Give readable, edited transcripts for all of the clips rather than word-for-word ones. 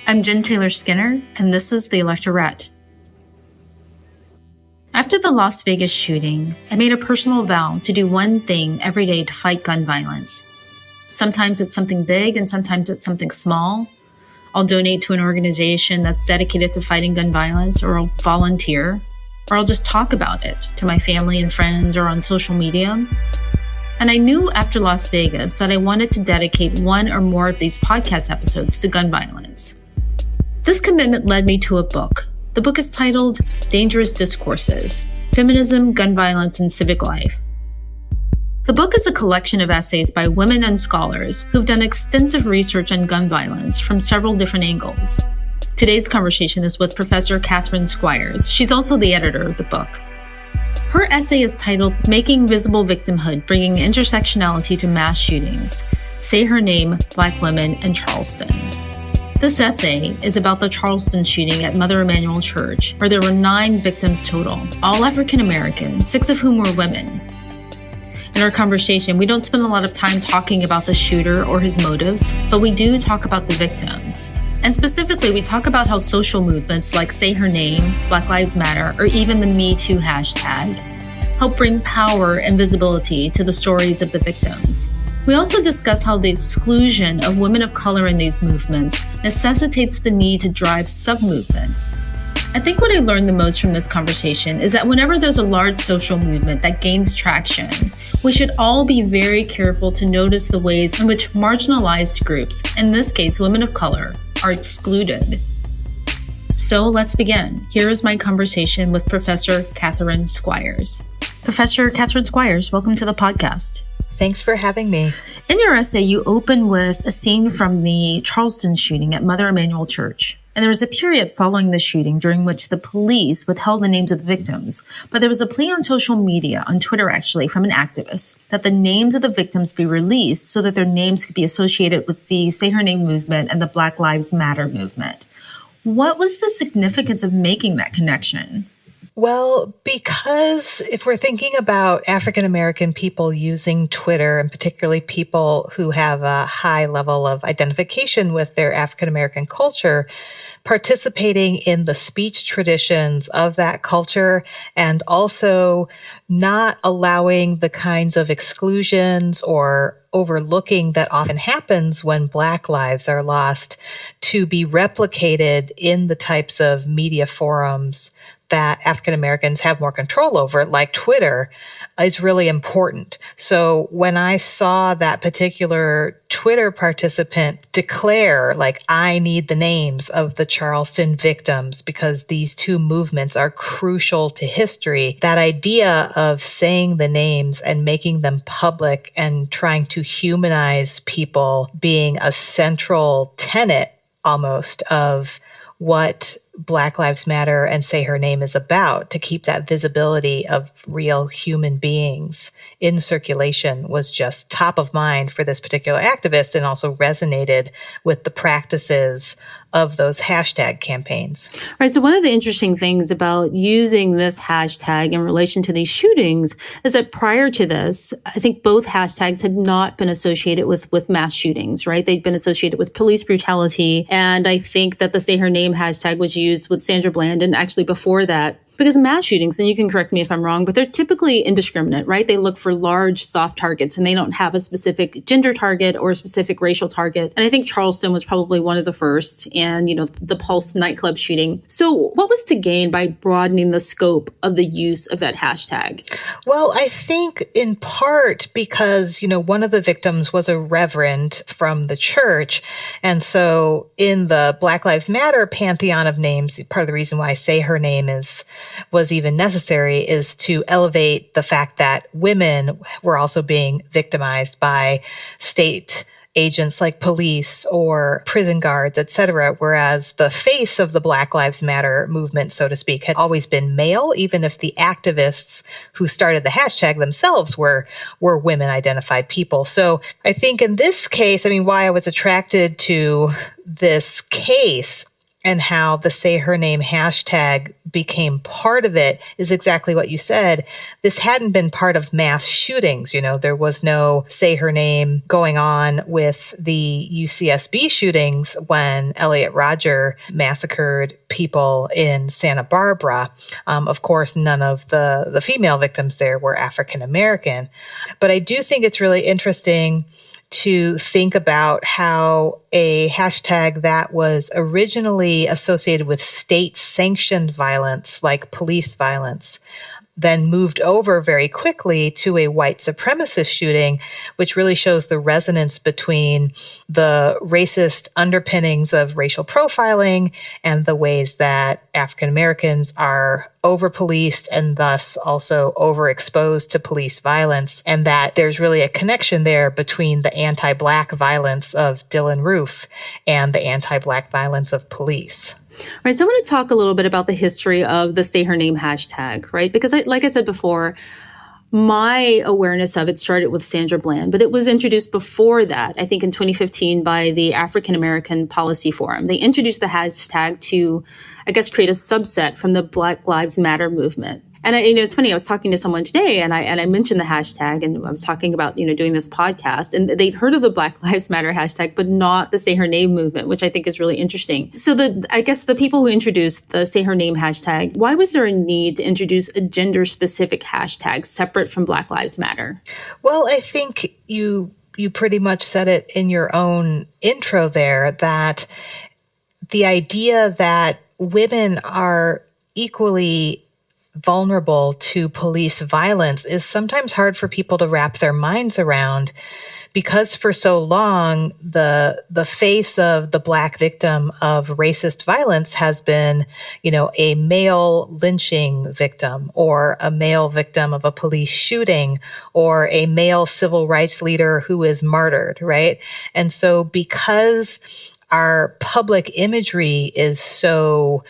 I'm Jen Taylor Skinner, and this is The Electorette. After the Las Vegas shooting, I made a personal vow to do one thing every day to fight gun violence. Sometimes it's something big and sometimes it's something small. I'll donate to an organization that's dedicated to fighting gun violence, or I'll volunteer, or I'll just talk about it to my family and friends or on social media. And I knew after Las Vegas that I wanted to dedicate one or more of these podcast episodes to gun violence. This commitment led me to a book. The book is titled Dangerous Discourses: Feminism, Gun Violence, and Civic Life. The book is a collection of essays by women and scholars who've done extensive research on gun violence from several different angles. Today's conversation is with Professor Catherine Squires. She's also the editor of the book. Her essay is titled Making Visible Victimhood, Bringing Intersectionality to Mass Shootings. Say Her Name, Black Women in Charleston. This essay is about the Charleston shooting at Mother Emanuel Church, where there were 9 victims total, all African American, 6 of whom were women. In our conversation, we don't spend a lot of time talking about the shooter or his motives, but we do talk about the victims. And specifically, we talk about how social movements like Say Her Name, Black Lives Matter, or even the Me Too hashtag help bring power and visibility to the stories of the victims. We also discuss how the exclusion of women of color in these movements necessitates the need to drive sub-movements. I think what I learned the most from this conversation is that whenever there's a large social movement that gains traction, we should all be very careful to notice the ways in which marginalized groups, in this case women of color, are excluded. So let's begin. Here is my conversation with Professor Catherine Squires. Professor Catherine Squires, welcome to the podcast. Thanks for having me. In your essay, you open with a scene from the Charleston shooting at Mother Emanuel Church. And there was a period following the shooting during which the police withheld the names of the victims. But there was a plea on social media, on Twitter actually, from an activist, that the names of the victims be released so that their names could be associated with the Say Her Name movement and the Black Lives Matter movement. What was the significance of making that connection? Well, because if we're thinking about African American people using Twitter, and particularly people who have a high level of identification with their African American culture, participating in the speech traditions of that culture, and also not allowing the kinds of exclusions or overlooking that often happens when Black lives are lost to be replicated in the types of media forums that African Americans have more control over, like Twitter, is really important. So when I saw that particular Twitter participant declare, like, I need the names of the Charleston victims because these two movements are crucial to history, that idea of saying the names and making them public and trying to humanize people being a central tenet almost of what Black Lives Matter and Say Her Name is about, to keep that visibility of real human beings in circulation, was just top of mind for this particular activist, and also resonated with the practices of those hashtag campaigns. Right. So one of the interesting things about using this hashtag in relation to these shootings is that prior to this, I think both hashtags had not been associated with mass shootings, right? They'd been associated with police brutality. And I think that the Say Her Name hashtag was used with Sandra Bland, and actually before that, because mass shootings, and you can correct me if I'm wrong, but they're typically indiscriminate, right? They look for large, soft targets, and they don't have a specific gender target or a specific racial target. And I think Charleston was probably one of the first, and, the Pulse nightclub shooting. So what was to gain by broadening the scope of the use of that hashtag? Well, I think in part because, one of the victims was a reverend from the church. And so in the Black Lives Matter pantheon of names, part of the reason why I Say Her Name was even necessary is to elevate the fact that women were also being victimized by state agents like police or prison guards, et cetera, whereas the face of the Black Lives Matter movement, so to speak, had always been male, even if the activists who started the hashtag themselves were women-identified people. So I think in this case, why I was attracted to this case and how the Say Her Name hashtag became part of it is exactly what you said. This hadn't been part of mass shootings. There was no Say Her Name going on with the UCSB shootings when Elliot Rodger massacred people in Santa Barbara. Of course, none of the female victims there were African American. But I do think it's really interesting to think about how a hashtag that was originally associated with state-sanctioned violence, like police violence, then moved over very quickly to a white supremacist shooting, which really shows the resonance between the racist underpinnings of racial profiling and the ways that African Americans are over-policed and thus also overexposed to police violence, and that there's really a connection there between the anti-Black violence of Dylan Roof and the anti-Black violence of police. Right. So I want to talk a little bit about the history of the Say Her Name hashtag, right? Because like I said before, my awareness of it started with Sandra Bland, but it was introduced before that, I think in 2015 by the African American Policy Forum. They introduced the hashtag to, I guess, create a subset from the Black Lives Matter movement. And it's funny, I was talking to someone today and I mentioned the hashtag and I was talking about, doing this podcast, and they'd heard of the Black Lives Matter hashtag, but not the Say Her Name movement, which I think is really interesting. So I guess the people who introduced the Say Her Name hashtag, why was there a need to introduce a gender specific hashtag separate from Black Lives Matter? Well, I think you pretty much said it in your own intro there, that the idea that women are equally vulnerable to police violence is sometimes hard for people to wrap their minds around, because for so long, the face of the Black victim of racist violence has been, a male lynching victim or a male victim of a police shooting or a male civil rights leader who is martyred, right? And so because our public imagery is so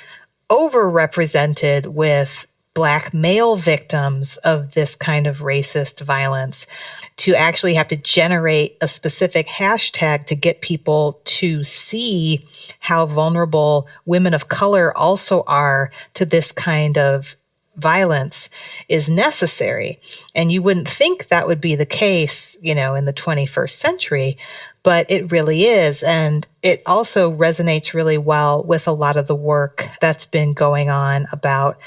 overrepresented with Black male victims of this kind of racist violence, to actually have to generate a specific hashtag to get people to see how vulnerable women of color also are to this kind of violence is necessary. And you wouldn't think that would be the case, in the 21st century, but it really is. And it also resonates really well with a lot of the work that's been going on about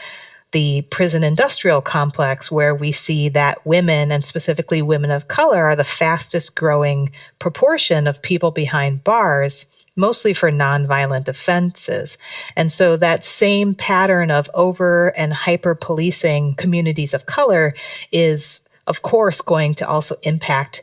the prison industrial complex, where we see that women, and specifically women of color, are the fastest growing proportion of people behind bars, mostly for nonviolent offenses. And so that same pattern of over and hyper policing communities of color is, of course, going to also impact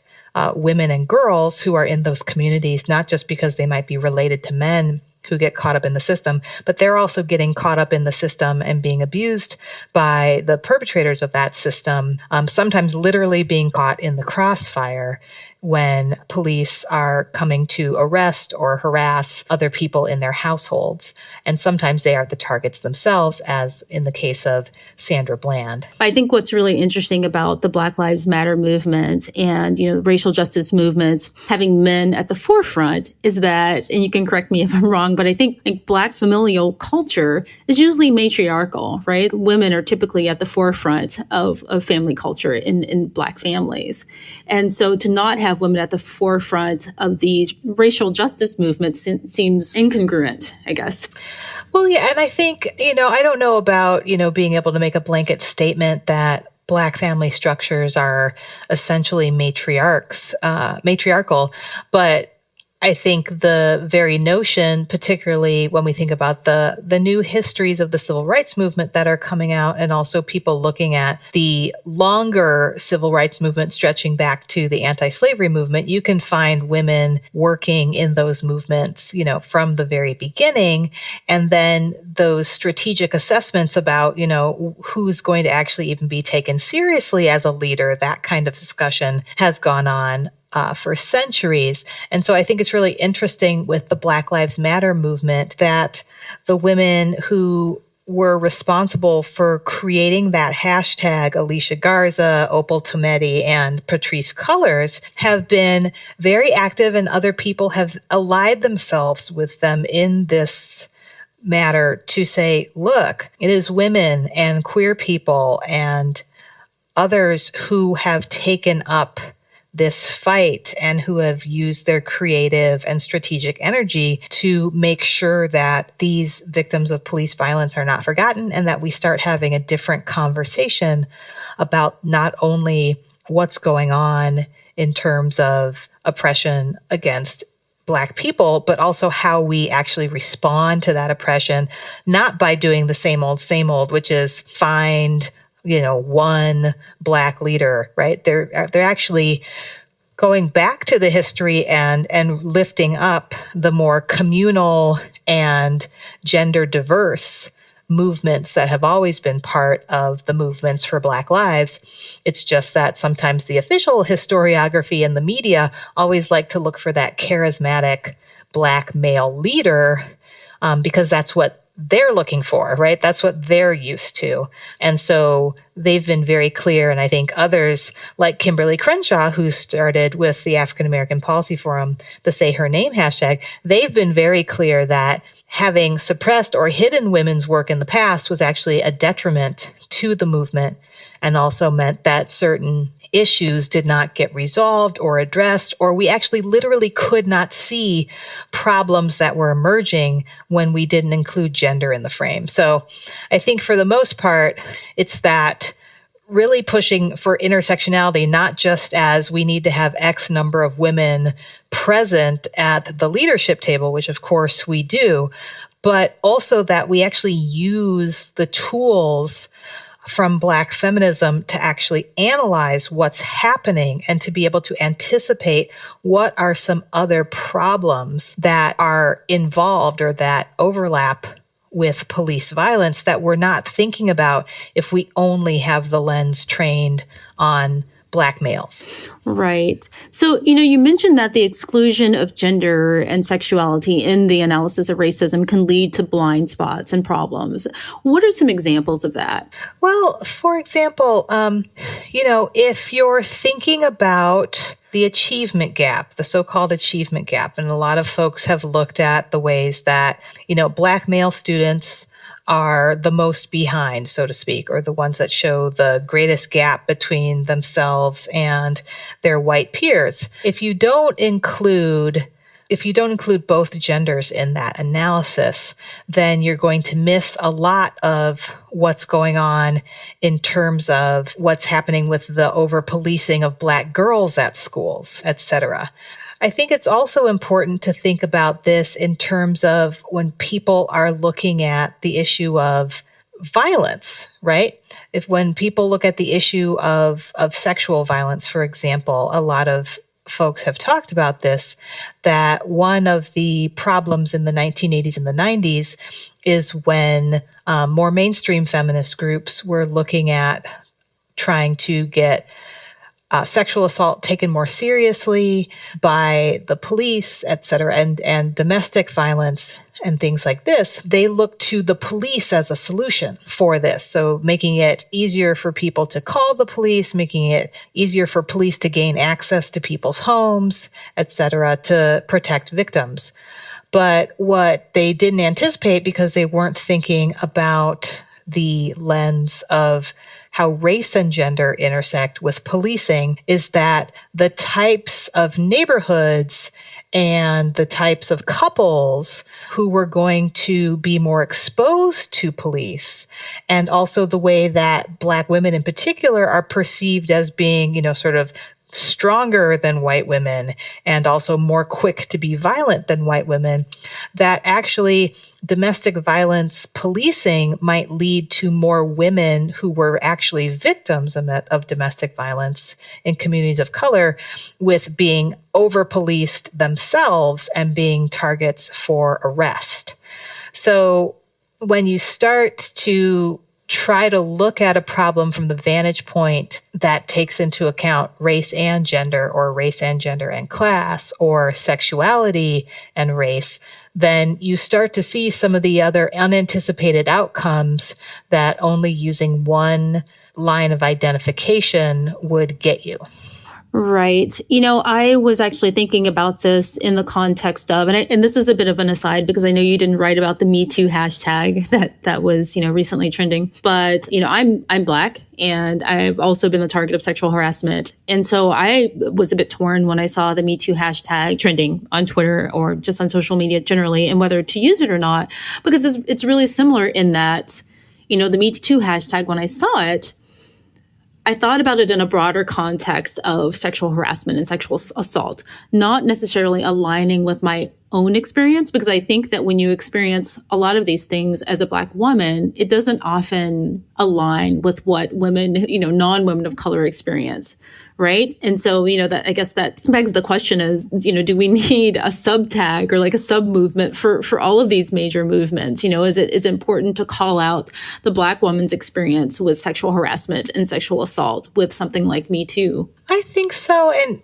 women and girls who are in those communities, not just because they might be related to men who get caught up in the system, but they're also getting caught up in the system and being abused by the perpetrators of that system, sometimes literally being caught in the crossfire when police are coming to arrest or harass other people in their households. And sometimes they are the targets themselves, as in the case of Sandra Bland. I think what's really interesting about the Black Lives Matter movement and, racial justice movements having men at the forefront is that, and you can correct me if I'm wrong, but I think Black familial culture is usually matriarchal, right? Women are typically at the forefront of family culture in Black families. And so to not have women at the forefront of these racial justice movements seems incongruent, I guess. Well, yeah, and I think, I don't know about, being able to make a blanket statement that Black family structures are essentially matriarchal, but I think the very notion, particularly when we think about the new histories of the civil rights movement that are coming out, and also people looking at the longer civil rights movement stretching back to the anti-slavery movement, you can find women working in those movements, from the very beginning. And then those strategic assessments about, who's going to actually even be taken seriously as a leader, that kind of discussion has gone on for centuries. And so I think it's really interesting with the Black Lives Matter movement that the women who were responsible for creating that hashtag, Alicia Garza, Opal Tometi, and Patrisse Cullors, have been very active, and other people have allied themselves with them in this matter to say, look, it is women and queer people and others who have taken up this fight and who have used their creative and strategic energy to make sure that these victims of police violence are not forgotten and that we start having a different conversation about not only what's going on in terms of oppression against Black people, but also how we actually respond to that oppression, not by doing the same old, which is find one Black leader, right? They're actually going back to the history and lifting up the more communal and gender diverse movements that have always been part of the movements for Black lives. It's just that sometimes the official historiography and the media always like to look for that charismatic Black male leader because that's what they're looking for, right? That's what they're used to. And so they've been very clear. And I think others like Kimberly Crenshaw, who started with the African American Policy Forum, the Say Her Name hashtag, they've been very clear that having suppressed or hidden women's work in the past was actually a detriment to the movement and also meant that certain issues did not get resolved or addressed, or we actually literally could not see problems that were emerging when we didn't include gender in the frame. So I think for the most part, it's that really pushing for intersectionality, not just as we need to have X number of women present at the leadership table, which of course we do, but also that we actually use the tools from Black feminism to actually analyze what's happening and to be able to anticipate what are some other problems that are involved or that overlap with police violence that we're not thinking about if we only have the lens trained on Black males. Right. So, you mentioned that the exclusion of gender and sexuality in the analysis of racism can lead to blind spots and problems. What are some examples of that? Well, for example, if you're thinking about the achievement gap, the so-called achievement gap, and a lot of folks have looked at the ways that, Black male students are the most behind, so to speak, or the ones that show the greatest gap between themselves and their white peers. If you don't include both genders in that analysis, then you're going to miss a lot of what's going on in terms of what's happening with the over-policing of Black girls at schools, et cetera. I think it's also important to think about this in terms of when people are looking at the issue of violence, right? When people look at the issue of sexual violence, for example, a lot of folks have talked about this, that one of the problems in the 1980s and the 90s is when more mainstream feminist groups were looking at trying to get sexual assault taken more seriously by the police, et cetera, and domestic violence and things like this. They look to the police as a solution for this. So making it easier for people to call the police, making it easier for police to gain access to people's homes, et cetera, to protect victims. But what they didn't anticipate, because they weren't thinking about the lens of how race and gender intersect with policing, is that the types of neighborhoods and the types of couples who were going to be more exposed to police, and also the way that Black women in particular are perceived as being, sort of stronger than white women and also more quick to be violent than white women, that actually domestic violence policing might lead to more women who were actually victims of domestic violence in communities of color with being over-policed themselves and being targets for arrest. So when you start to try to look at a problem from the vantage point that takes into account race and gender, or race and gender and class, or sexuality and race, then you start to see some of the other unanticipated outcomes that only using one line of identification would get you. Right. You know, I was actually thinking about this in the context of, and this is a bit of an aside because I know you didn't write about the Me Too hashtag that was, recently trending. But, I'm Black and I've also been the target of sexual harassment. And so I was a bit torn when I saw the Me Too hashtag trending on Twitter or just on social media generally, and whether to use it or not, because it's really similar in that, the Me Too hashtag, when I saw it, I thought about it in a broader context of sexual harassment and sexual assault, not necessarily aligning with my own experience, because I think that when you experience a lot of these things as a Black woman, it doesn't often align with what women, non-women of color experience. Right. And so, that I guess that begs the question is, do we need a subtag or like a sub movement for all of these major movements? Is it important to call out the Black woman's experience with sexual harassment and sexual assault with something like Me Too? I think so. And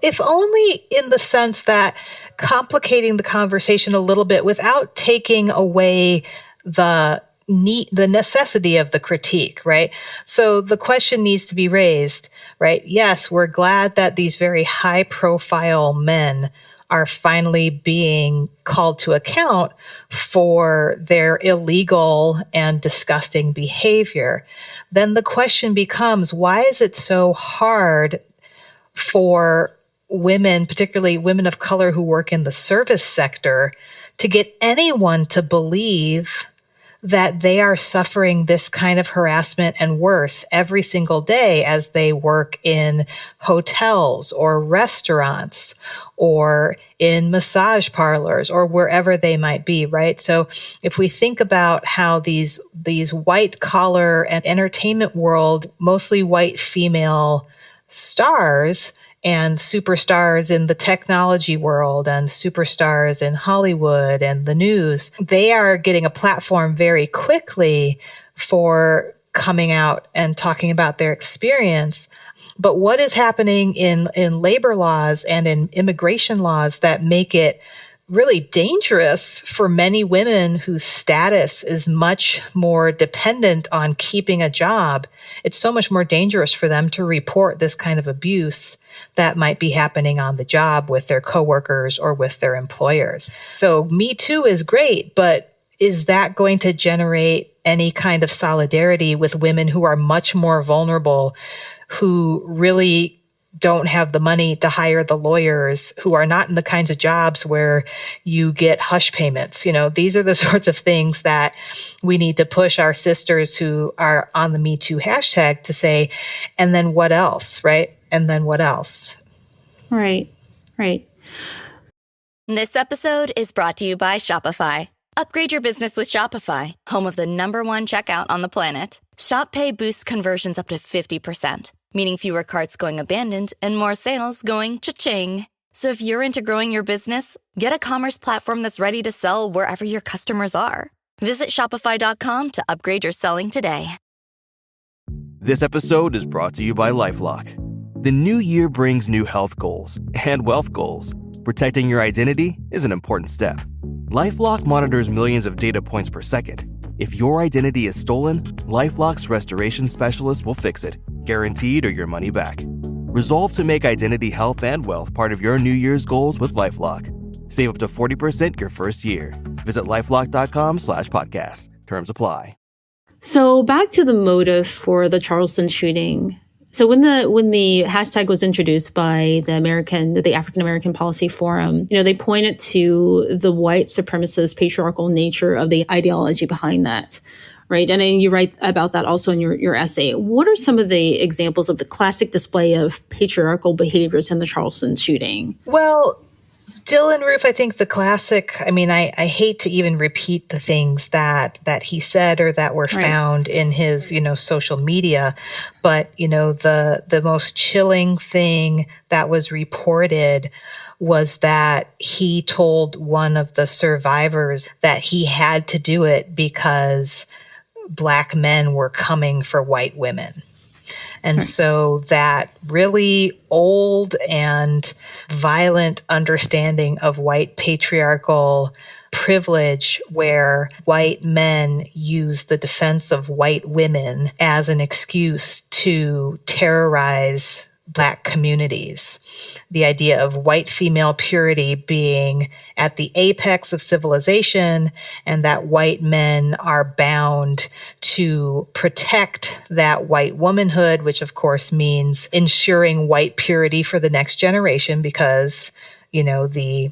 if only in the sense that complicating the conversation a little bit without taking away the necessity of the critique, right? So the question needs to be raised, right? Yes, we're glad that these very high profile men are finally being called to account for their illegal and disgusting behavior. Then the question becomes, why is it so hard for women, particularly women of color who work in the service sector, to get anyone to believe that they are suffering this kind of harassment and worse every single day as they work in hotels or restaurants or in massage parlors or wherever they might be, right? So if we think about how these white collar and entertainment world, mostly white female stars and superstars in the technology world and superstars in Hollywood and the news, they are getting a platform very quickly for coming out and talking about their experience. But what is happening in labor laws and in immigration laws that make it really dangerous for many women whose status is much more dependent on keeping a job? It's so much more dangerous for them to report this kind of abuse that might be happening on the job with their coworkers or with their employers. So Me Too is great, but is that going to generate any kind of solidarity with women who are much more vulnerable, who really don't have the money to hire the lawyers, who are not in the kinds of jobs where you get hush payments? These are the sorts of things that we need to push our sisters who are on the Me Too hashtag to say, and then what else, right? And then what else? Right. This episode is brought to you by Shopify. Upgrade your business with Shopify, home of the #1 checkout on the planet. Shop Pay boosts conversions up to 50%, meaning fewer carts going abandoned and more sales going cha-ching. So if you're into growing your business, get a commerce platform that's ready to sell wherever your customers are. Visit Shopify.com to upgrade your selling today. This episode is brought to you by LifeLock. The new year brings new health goals and wealth goals. Protecting your identity is an important step. LifeLock monitors millions of data points per second. If your identity is stolen, LifeLock's restoration specialist will fix it, guaranteed or your money back. Resolve to make identity health and wealth part of your New Year's goals with LifeLock. Save up to 40% your first year. Visit LifeLock.com/podcast. Terms apply. So back to the motive for the Charleston shooting. So when the hashtag was introduced by the African American Policy Forum, they pointed to the white supremacist patriarchal nature of the ideology behind that, right? And then you write about that also in your essay. What are some of the examples of the classic display of patriarchal behaviors in the Charleston shooting? Well, Dylan Roof, I think the classic, I hate to even repeat the things that he said or that were found in his, social media, but, the most chilling thing that was reported was that he told one of the survivors that he had to do it because Black men were coming for white women. And so that really old and violent understanding of white patriarchal privilege, where white men use the defense of white women as an excuse to terrorize Black communities. The idea of white female purity being at the apex of civilization, and that white men are bound to protect that white womanhood, which of course means ensuring white purity for the next generation, because, you know, the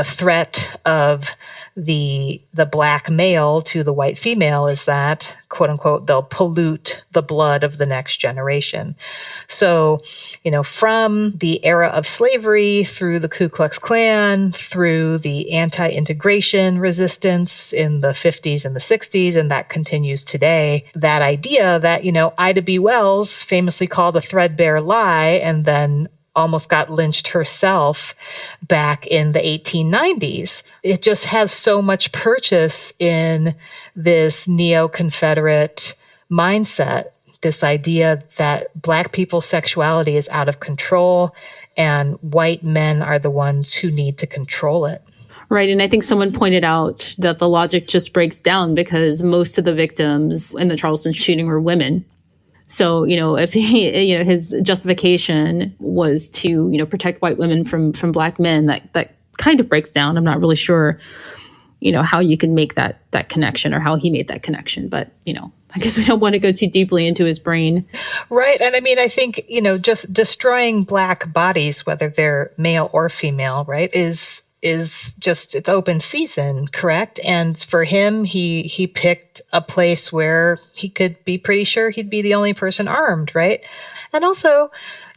threat of the Black male to the white female is that, quote unquote, they'll pollute the blood of the next generation. So, you know, from the era of slavery through the Ku Klux Klan, through the anti-integration resistance in the 50s and the 60s, and that continues today, that idea that, you know, Ida B. Wells famously called a threadbare lie and then almost got lynched herself back in the 1890s. It just has so much purchase in this neo-Confederate mindset, this idea that Black people's sexuality is out of control and white men are the ones who need to control it. Right. And I think someone pointed out that the logic just breaks down because most of the victims in the Charleston shooting were women. So, you know, if he, you know, his justification was to, you know, protect white women from Black men, that kind of breaks down. I'm not really sure, you know, how you can make that connection or how he made that connection. But, you know, I guess we don't want to go too deeply into his brain. Right. And I mean, I think, you know, just destroying Black bodies, whether they're male or female, right, is just, it's open season, correct? And for him, he picked a place where he could be pretty sure he'd be the only person armed, right? And also,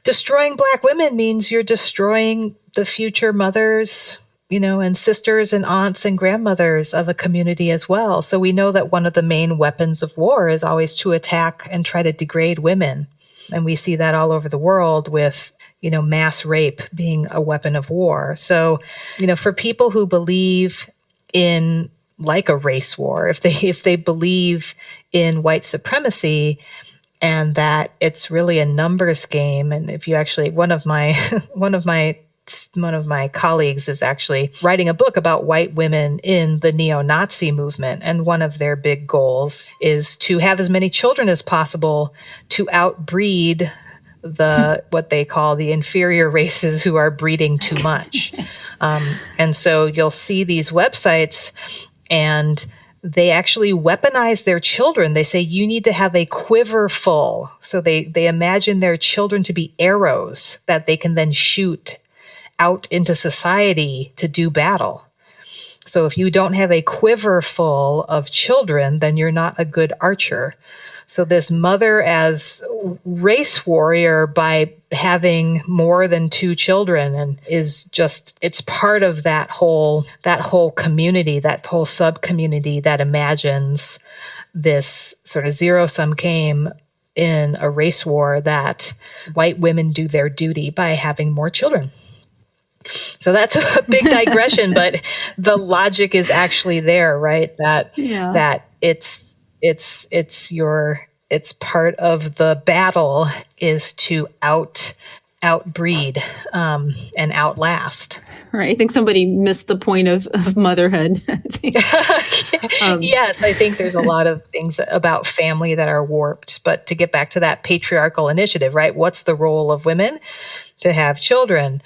destroying Black women means you're destroying the future mothers, you know, and sisters and aunts and grandmothers of a community as well. So we know that one of the main weapons of war is always to attack and try to degrade women. And we see that all over the world with, you know, mass rape being a weapon of war. So, you know, for people who believe in like a race war, if they believe in white supremacy and that it's really a numbers game, and if you actually, one of my colleagues is actually writing a book about white women in the neo-Nazi movement. And one of their big goals is to have as many children as possible to outbreed what they call the inferior races who are breeding too much. And so you'll see these websites and they actually weaponize their children. They say you need to have a quiver full. So they imagine their children to be arrows that they can then shoot out into society to do battle. So if you don't have a quiver full of children, then you're not a good archer. So this mother as race warrior by having more than 2 children and is just, it's part of that whole community, that whole sub-community that imagines this sort of zero-sum game in a race war that white women do their duty by having more children. So that's a big digression, but the logic is actually there, right? That it's part of the battle is to outbreed and outlast. Right. I think somebody missed the point of motherhood. Yes, I think there's a lot of things about family that are warped. But to get back to that patriarchal initiative, right? What's the role of women? To have children.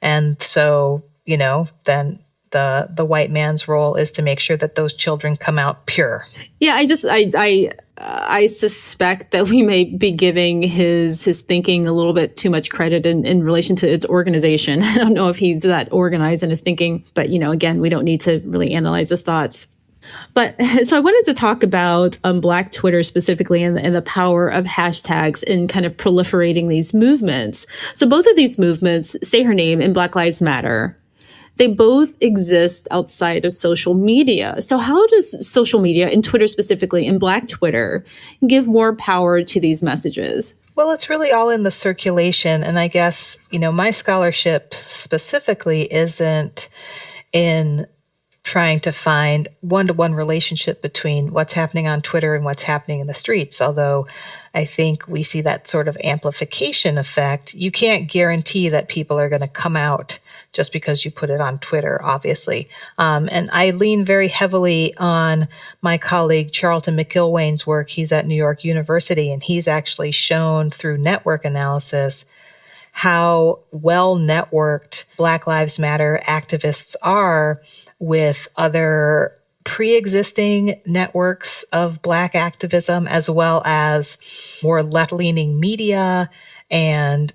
And so, you know, then the white man's role is to make sure that those children come out pure. Yeah, I suspect that we may be giving his thinking a little bit too much credit in relation to its organization. I don't know if he's that organized in his thinking, but, you know, again, we don't need to really analyze his thoughts. But so I wanted to talk about Black Twitter specifically and the power of hashtags in kind of proliferating these movements. So both of these movements, Say Her Name and Black Lives Matter, they both exist outside of social media. So how does social media, and Twitter specifically, and Black Twitter, give more power to these messages? Well, it's really all in the circulation. And I guess, you know, my scholarship specifically isn't in trying to find one-to-one relationship between what's happening on Twitter and what's happening in the streets. Although I think we see that sort of amplification effect. You can't guarantee that people are going to come out just because you put it on Twitter, obviously. And I lean very heavily on my colleague Charlton McIlwain's work. He's at New York University, and he's actually shown through network analysis how well networked Black Lives Matter activists are with other pre-existing networks of Black activism, as well as more left-leaning media and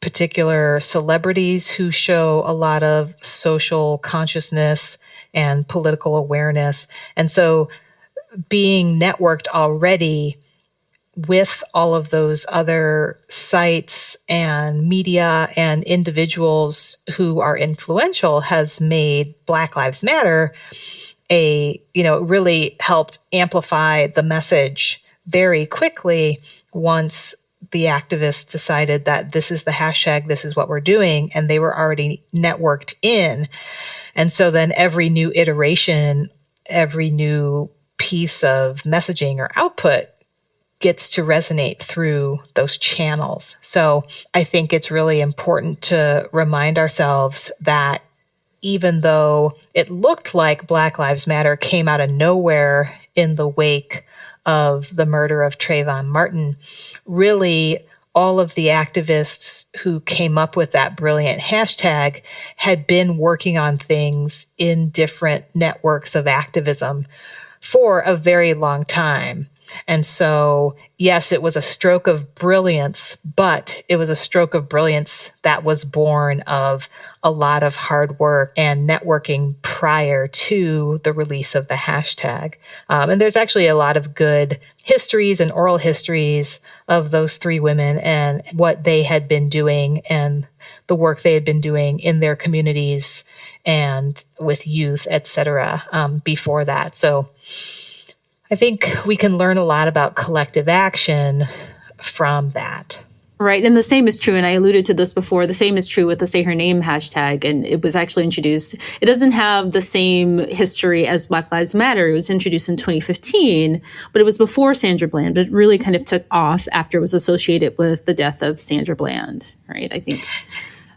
particular celebrities who show a lot of social consciousness and political awareness. And so being networked already with all of those other sites and media and individuals who are influential has made Black Lives Matter really helped amplify the message very quickly once the activists decided that this is the hashtag, this is what we're doing, and they were already networked in. And so then every new iteration, every new piece of messaging or output gets to resonate through those channels. So I think it's really important to remind ourselves that even though it looked like Black Lives Matter came out of nowhere in the wake of the murder of Trayvon Martin, really all of the activists who came up with that brilliant hashtag had been working on things in different networks of activism for a very long time. And so, yes, it was a stroke of brilliance, but it was a stroke of brilliance that was born of a lot of hard work and networking prior to the release of the hashtag. And there's actually a lot of good histories and oral histories of those three women and what they had been doing and the work they had been doing in their communities and with youth, et cetera, before that. So I think we can learn a lot about collective action from that. Right. And the same is true. And I alluded to this before. The same is true with the Say Her Name hashtag. And it was actually introduced. It doesn't have the same history as Black Lives Matter. It was introduced in 2015, but it was before Sandra Bland. But it really kind of took off after it was associated with the death of Sandra Bland. Right. I think.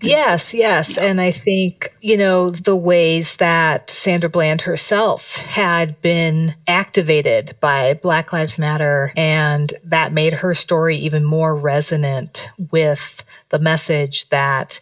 Yes. And I think, the ways that Sandra Bland herself had been activated by Black Lives Matter, and that made her story even more resonant with the message that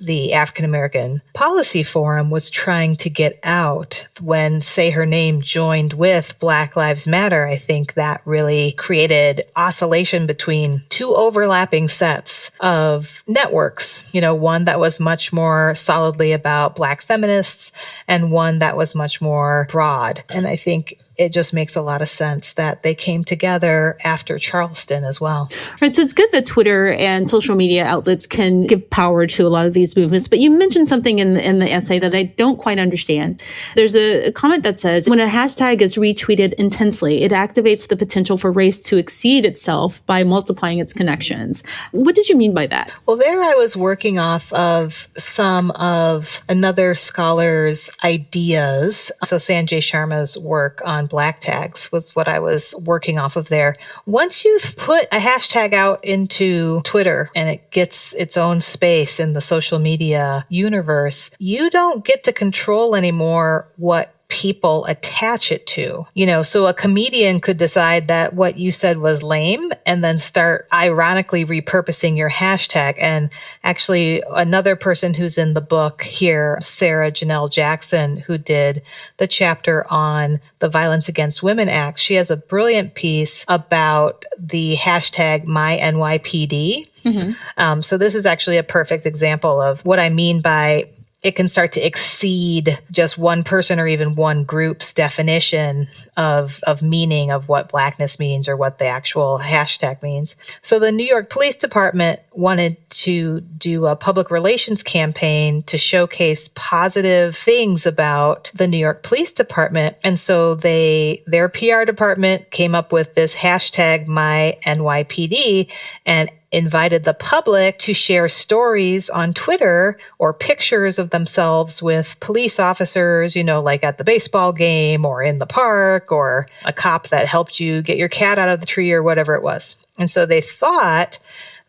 the African American Policy Forum was trying to get out. When Say Her Name joined with Black Lives Matter, I think that really created oscillation between two overlapping sets of networks, one that was much more solidly about Black feminists and one that was much more broad. And I think it just makes a lot of sense that they came together after Charleston as well. Right. So it's good that Twitter and social media outlets can give power to a lot of these movements. But you mentioned something in the essay that I don't quite understand. There's a comment that says, when a hashtag is retweeted intensely, it activates the potential for race to exceed itself by multiplying its connections. What did you mean by that? Well, there I was working off of some of another scholar's ideas. So Sanjay Sharma's work on Black tags was what I was working off of there. Once you've put a hashtag out into Twitter and it gets its own space in the social media universe, you don't get to control anymore what people attach it to. So a comedian could decide that what you said was lame and then start ironically repurposing your hashtag. And actually another person who's in the book here, Sarah Janelle Jackson, who did the chapter on the Violence Against Women Act, she has a brilliant piece about the hashtag MyNYPD. Mm-hmm. So this is actually a perfect example of what I mean by it can start to exceed just one person or even one group's definition of meaning of what Blackness means or what the actual hashtag means. So the New York Police Department wanted to do a public relations campaign to showcase positive things about the New York Police Department. And so their PR department came up with this hashtag MyNYPD, and invited the public to share stories on Twitter or pictures of themselves with police officers, like at the baseball game or in the park, or a cop that helped you get your cat out of the tree or whatever it was. And so they thought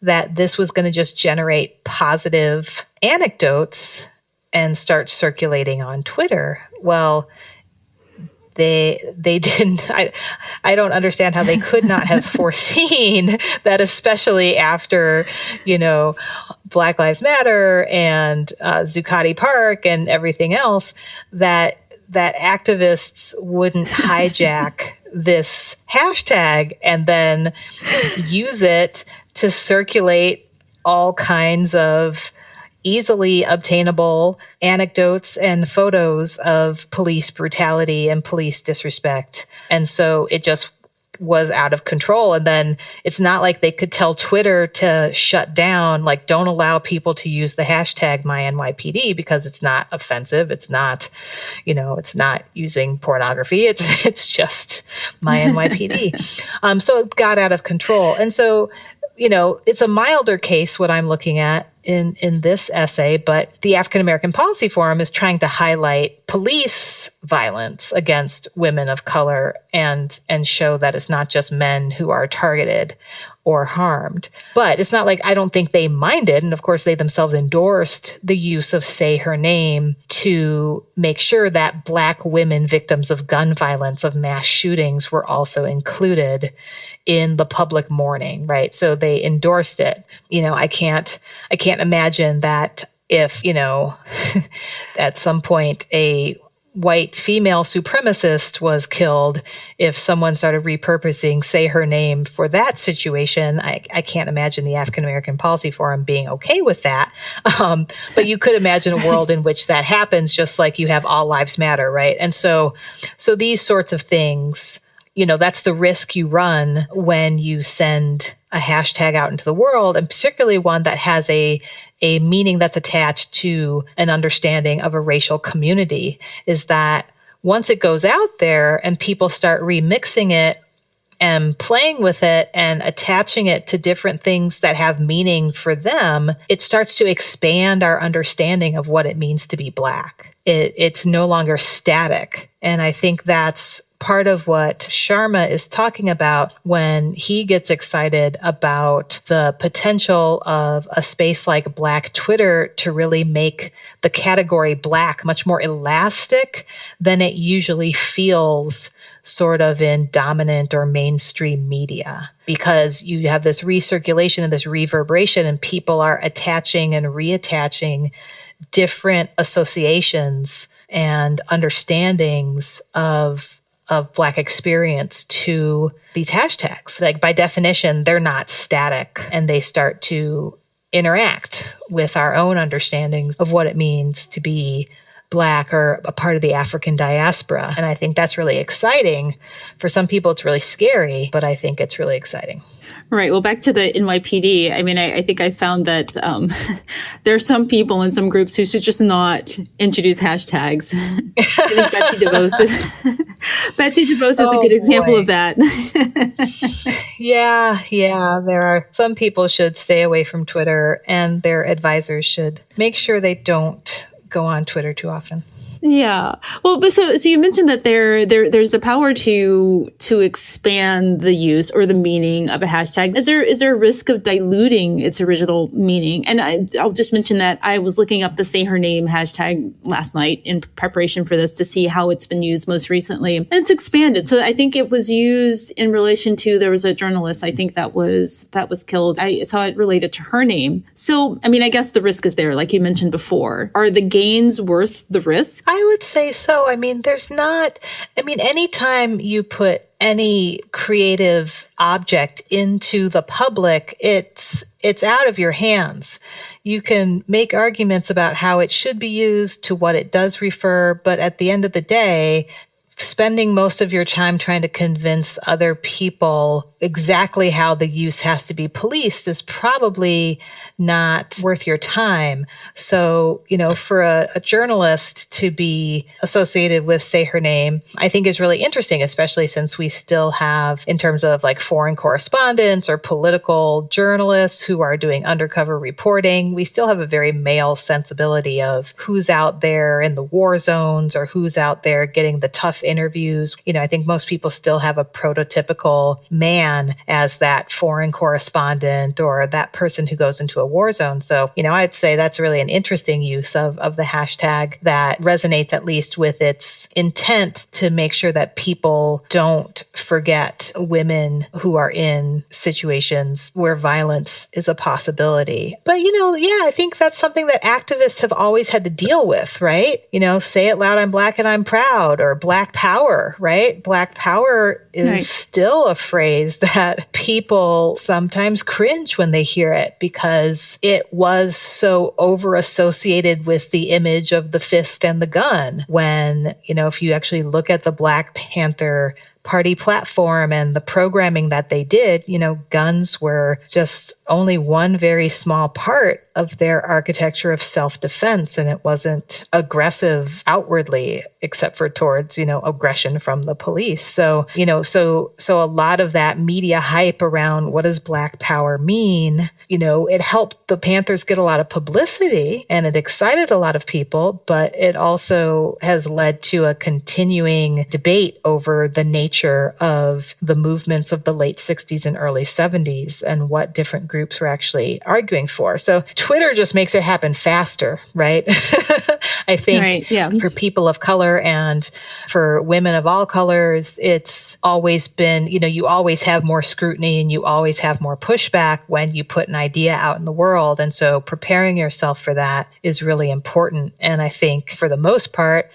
that this was going to just generate positive anecdotes and start circulating on Twitter. Well, they didn't. I don't understand how they could not have foreseen that, especially after, Black Lives Matter and Zuccotti Park and everything else, that activists wouldn't hijack this hashtag and then use it to circulate all kinds of easily obtainable anecdotes and photos of police brutality and police disrespect. And so it just was out of control. And then it's not like they could tell Twitter to shut down, like, don't allow people to use the hashtag MyNYPD because it's not offensive. It's not, it's not using pornography. It's just MyNYPD. So it got out of control. And so, it's a milder case, what I'm looking at in this essay, but the African American Policy Forum is trying to highlight police violence against women of color and show that it's not just men who are targeted or harmed. But it's not like, I don't think they minded. And of course, they themselves endorsed the use of Say Her Name to make sure that Black women victims of gun violence, of mass shootings, were also included in the public mourning, right? So they endorsed it. I can't imagine that if, at some point a white female supremacist was killed, if someone started repurposing Say Her Name for that situation, I can't imagine the African American Policy Forum being okay with that. But you could imagine a world in which that happens, just like you have All Lives Matter, right? And so these sorts of things, that's the risk you run when you send a hashtag out into the world, and particularly one that has a meaning that's attached to an understanding of a racial community, is that once it goes out there and people start remixing it and playing with it and attaching it to different things that have meaning for them, it starts to expand our understanding of what it means to be Black. It's no longer static. And I think that's part of what Sharma is talking about when he gets excited about the potential of a space like Black Twitter to really make the category Black much more elastic than it usually feels sort of in dominant or mainstream media, because you have this recirculation and this reverberation, and people are attaching and reattaching different associations and understandings of Black experience to these hashtags. Like, by definition, they're not static, and they start to interact with our own understandings of what it means to be Black or a part of the African diaspora. And I think that's really exciting. For some people, it's really scary, but I think it's really exciting. Right. Well, back to the NYPD. I mean, I think I found that there are some people in some groups who should just not introduce hashtags. I think Betsy DeVos is a good example of that. Yeah. There are some people should stay away from Twitter, and their advisors should make sure they don't go on Twitter too often. Yeah. Well, but so you mentioned that there's the power to expand the use or the meaning of a hashtag. Is there a risk of diluting its original meaning? And I'll just mention that I was looking up the Say Her Name hashtag last night in preparation for this to see how it's been used most recently. And it's expanded. So I think it was used in relation to, there was a journalist, I think that was killed. I saw it related to her name. So, I mean, I guess the risk is there, like you mentioned before. Are the gains worth the risk? I would say so. I mean, anytime you put any creative object into the public, it's out of your hands. You can make arguments about how it should be used, to what it does refer, but at the end of the day, spending most of your time trying to convince other people exactly how the use has to be policed is probably not worth your time. So, for a journalist to be associated with Say Her Name, I think is really interesting, especially since we still have, in terms of like foreign correspondents or political journalists who are doing undercover reporting, we still have a very male sensibility of who's out there in the war zones or who's out there getting the tough interviews. I think most people still have a prototypical man as that foreign correspondent or that person who goes into a war zone. So, I'd say that's really an interesting use of the hashtag that resonates at least with its intent to make sure that people don't forget women who are in situations where violence is a possibility. But, I think that's something that activists have always had to deal with, right? Say it loud, I'm Black and I'm proud, or Black power, right? Black power is still a phrase that people sometimes cringe when they hear it because it was so over associated with the image of the fist and the gun. When, if you actually look at the Black Panther Party platform and the programming that they did, guns were just only one very small part of their architecture of self-defense. And it wasn't aggressive outwardly, except for towards, aggression from the police. So, so a lot of that media hype around what does Black power mean, it helped the Panthers get a lot of publicity and it excited a lot of people, but it also has led to a continuing debate over the nature of the movements of the late 60s and early 70s and what different groups were actually arguing for. So Twitter just makes it happen faster, right? I think for people of color and for women of all colors, it's always been, you always have more scrutiny and you always have more pushback when you put an idea out in the world. And so preparing yourself for that is really important. And I think for the most part,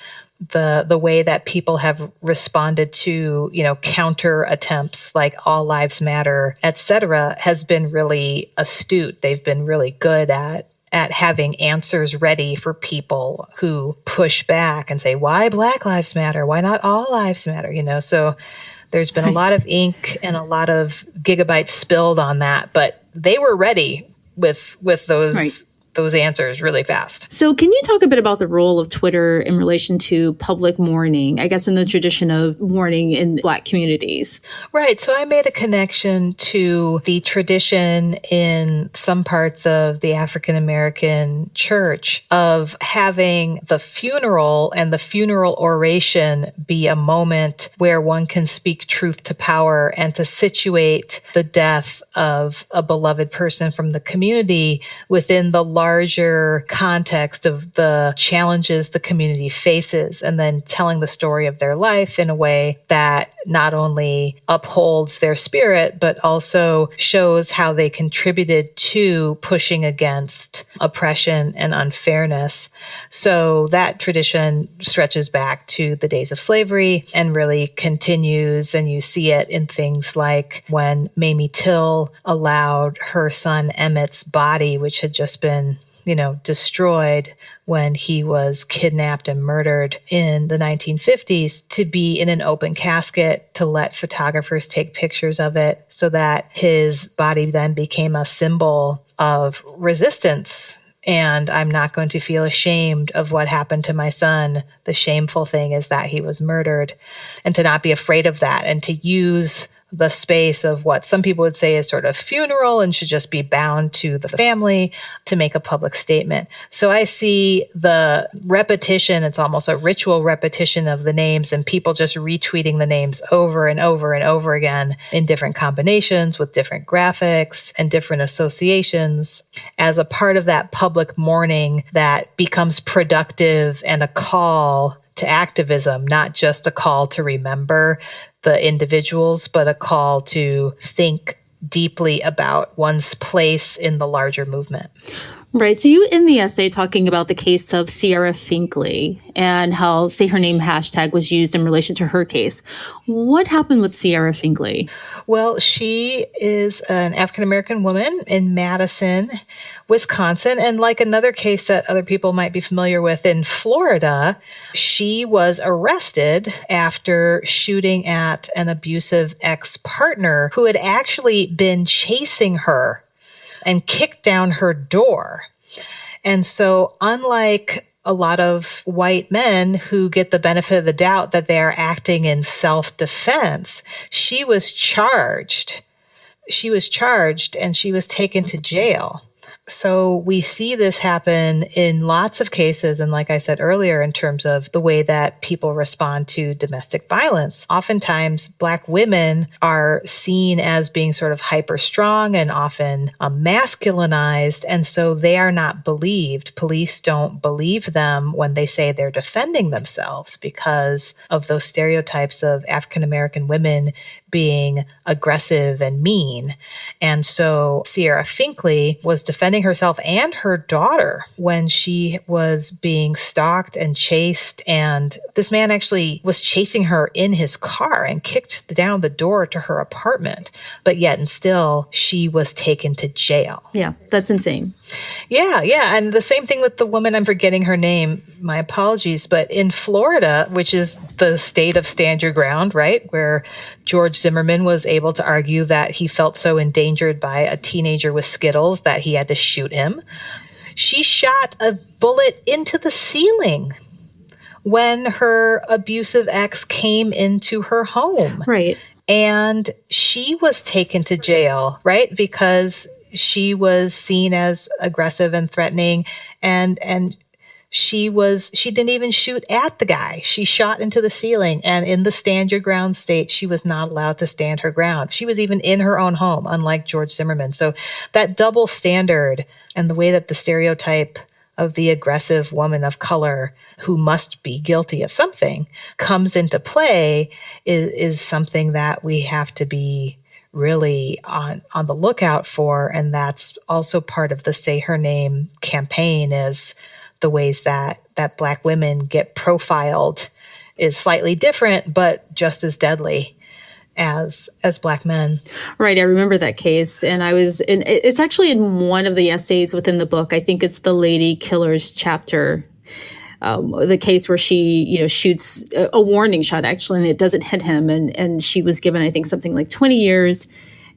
the way that people have responded to, counter attempts like All Lives Matter, et cetera, has been really astute. They've been really good at having answers ready for people who push back and say, why Black Lives Matter? Why not all lives matter? So there's been a lot of ink and a lot of gigabytes spilled on that, but they were ready with those answers really fast. So can you talk a bit about the role of Twitter in relation to public mourning, I guess in the tradition of mourning in Black communities? Right. So I made a connection to the tradition in some parts of the African American church of having the funeral and the funeral oration be a moment where one can speak truth to power and to situate the death of a beloved person from the community within the larger context of the challenges the community faces, and then telling the story of their life in a way that not only upholds their spirit, but also shows how they contributed to pushing against oppression and unfairness. So that tradition stretches back to the days of slavery and really continues. And you see it in things like when Mamie Till allowed her son Emmett's body, which had just been destroyed when he was kidnapped and murdered in the 1950s, to be in an open casket, to let photographers take pictures of it so that his body then became a symbol of resistance. And I'm not going to feel ashamed of what happened to my son. The shameful thing is that he was murdered, and to not be afraid of that and to use the space of what some people would say is sort of funeral and should just be bound to the family to make a public statement. So I see the repetition, it's almost a ritual repetition of the names and people just retweeting the names over and over and over again in different combinations with different graphics and different associations as a part of that public mourning that becomes productive and a call to activism, not just a call to remember the individuals, but a call to think deeply about one's place in the larger movement. Right. So you end the essay talking about the case of Sierra Finkley and how Say Her Name hashtag was used in relation to her case. What happened with Sierra Finkley? Well, she is an African-American woman in Madison, Wisconsin. And like another case that other people might be familiar with in Florida, she was arrested after shooting at an abusive ex-partner who had actually been chasing her and kicked down her door. And so unlike a lot of white men who get the benefit of the doubt that they are acting in self-defense, she was charged. She was charged and she was taken to jail. So we see this happen in lots of cases. And like I said earlier, in terms of the way that people respond to domestic violence, oftentimes Black women are seen as being sort of hyper strong and often masculinized. And so they are not believed. Police don't believe them when they say they're defending themselves because of those stereotypes of African American women being aggressive and mean. And so Sierra Finkley was defending herself and her daughter when she was being stalked and chased. And this man actually was chasing her in his car and kicked down the door to her apartment. But yet and still, she was taken to jail. Yeah, that's insane. Yeah. And the same thing with the woman, I'm forgetting her name, my apologies, but in Florida, which is the state of stand your ground, right, where George Zimmerman was able to argue that he felt so endangered by a teenager with Skittles that he had to shoot him. She shot a bullet into the ceiling when her abusive ex came into her home. Right. And she was taken to jail, right, because she was seen as aggressive and threatening, and she didn't even shoot at the guy. She shot into the ceiling, and in the stand your ground state, she was not allowed to stand her ground. She was even in her own home, unlike George Zimmerman. So that double standard and the way that the stereotype of the aggressive woman of color who must be guilty of something comes into play is something that we have to be really on the lookout for. And that's also part of the Say Her Name campaign, is the ways that Black women get profiled is slightly different, but just as deadly as Black men. Right. I remember that case. And it's actually in one of the essays within the book. I think it's the Lady Killers chapter. The case where she, shoots a warning shot, actually, and it doesn't hit him. And she was given, I think, something like 20 years.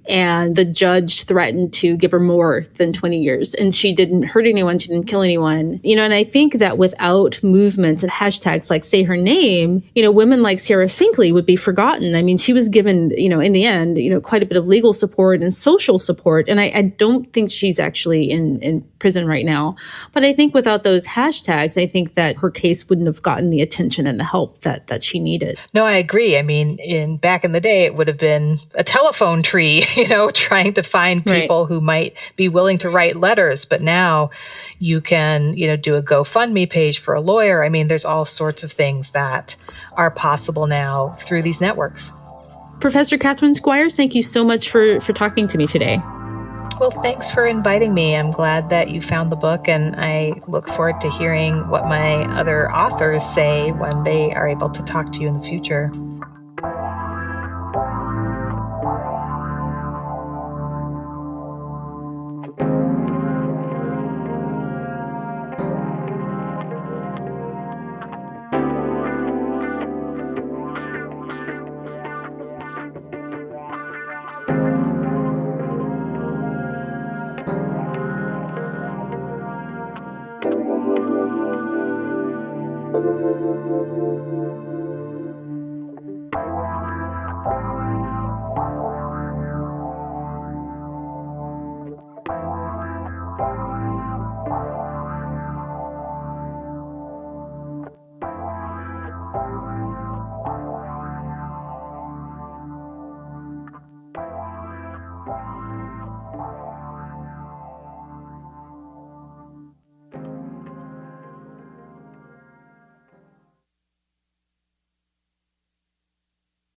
And the judge threatened to give her more than 20 years. And she didn't hurt anyone. She didn't kill anyone. And I think that without movements and hashtags like Say Her Name, women like Sierra Finkley would be forgotten. I mean, she was given, in the end, quite a bit of legal support and social support. And I don't think she's actually in prison right now. But I think without those hashtags, I think that her case wouldn't have gotten the attention and the help that she needed. No, I agree. I mean, back in the day, it would have been a telephone tree, trying to find people who might be willing to write letters. But now you can, do a GoFundMe page for a lawyer. I mean, there's all sorts of things that are possible now through these networks. Professor Catherine Squires, thank you so much for talking to me today. Well, thanks for inviting me. I'm glad that you found the book, and I look forward to hearing what my other authors say when they are able to talk to you in the future.